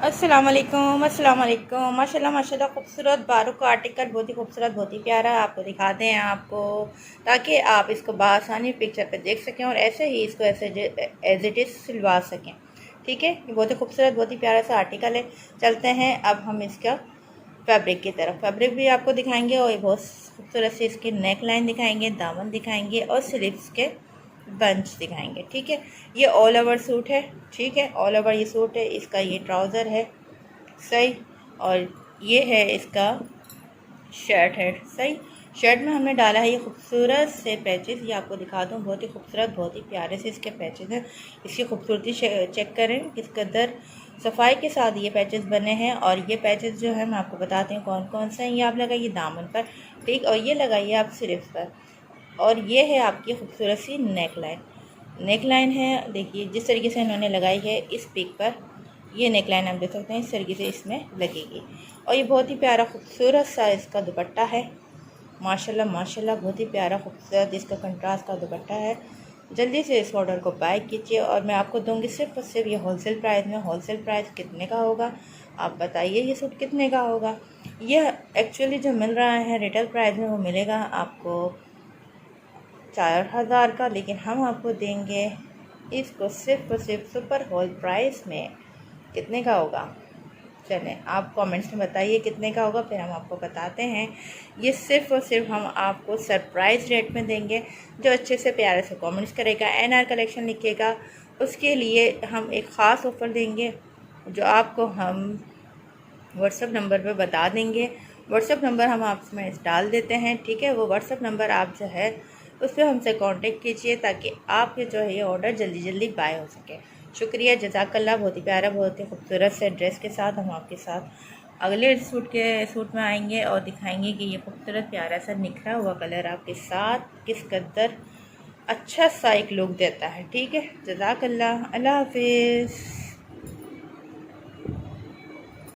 अस्सलाम वालेकुम माशाल्लाह माशाल्लाह खूबसूरत बारू का आर्टिकल बहुत ही खूबसूरत बहुत ही प्यारा आपको दिखाते हैं आपको ताकि आप इसको बआसानी पिक्चर पे देख सकें और ऐसे ही इसको ऐसे एज इट इज़ सिलवा सकें। ठीक है, ये बहुत ही खूबसूरत बहुत ही प्यारा सा आर्टिकल है। चलते हैं अब हम इसका फैब्रिक की तरफ। फैब्रिक भी आपको दिखाएंगे और बहुत खूबसूरत से इसकी नेक लाइन दिखाएंगे, दामन दिखाएंगे और स्लीव्स के बंच दिखाएंगे। ठीक है, ये ऑल ओवर सूट है। ठीक है, ऑल ओवर ये सूट है। इसका ये ट्राउज़र है सही, और ये है इसका शर्ट है सही। शर्ट में हमने डाला है ये खूबसूरत से पैचेस, ये आपको दिखा दूँ, बहुत ही खूबसूरत बहुत ही प्यारे से इसके पैचेस हैं। इसकी खूबसूरती चेक करें किस कदर सफाई के साथ ये पैचेस बने हैं। और ये पैचेस जो है मैं आपको बताती हूँ कौन कौन से हैं। ये आप लगाइए दामन पर, ठीक, और ये लगाइए आप स्लीव्स पर। और ये है आपकी खूबसूरत सी नेक लाइन। नेक लाइन है, देखिए जिस तरीके से इन्होंने लगाई है इस पिक पर, ये नेक लाइन आप देख सकते हैं इस तरीके से इसमें लगेगी। और ये बहुत ही प्यारा खूबसूरत सा इसका दुपट्टा है। माशाल्लाह माशाल्लाह बहुत ही प्यारा खूबसूरत इसका कंट्रास्ट का दुपट्टा है। जल्दी से इस ऑर्डर को बाय कीजिए और मैं आपको दूंगी सिर्फ और सिर्फ ये होलसेल प्राइस में। होलसेल प्राइस कितने का होगा आप बताइए, ये सूट कितने का होगा? ये एक्चुअली जो मिल रहा है रिटेल प्राइस में वो मिलेगा आपको 4000 का, लेकिन हम आपको देंगे इसको सिर्फ और सिर्फ सुपर होल प्राइस में। कितने का होगा? चलें आप कमेंट्स में बताइए कितने का होगा, फिर हम आपको बताते हैं। ये सिर्फ और सिर्फ हम आपको सरप्राइज़ रेट में देंगे। जो अच्छे से प्यारे से कमेंट्स करेगा, NR कलेक्शन लिखेगा, उसके लिए हम एक ख़ास ऑफ़र देंगे जो आपको हम व्हाट्सएप नंबर पे बता देंगे। व्हाट्सएप नंबर हम आप में डाल देते हैं। ठीक है, वो व्हाट्सएप नंबर आप जो है उस पर हमसे कांटेक्ट कीजिए ताकि आपके जो है ये ऑर्डर जल्दी जल्दी बाय हो सके। शुक्रिया, जज़ाकल्लाह। बहुत ही प्यारा बहुत ही खूबसूरत से ड्रेस के साथ हम आपके साथ अगले सूट में आएंगे और दिखाएंगे कि ये खूबसूरत प्यारा सा निखरा हुआ कलर आपके साथ किस कदर अच्छा सा एक लुक देता है। ठीक है, जज़ाकल्लाह, अल्लाह हाफिज़।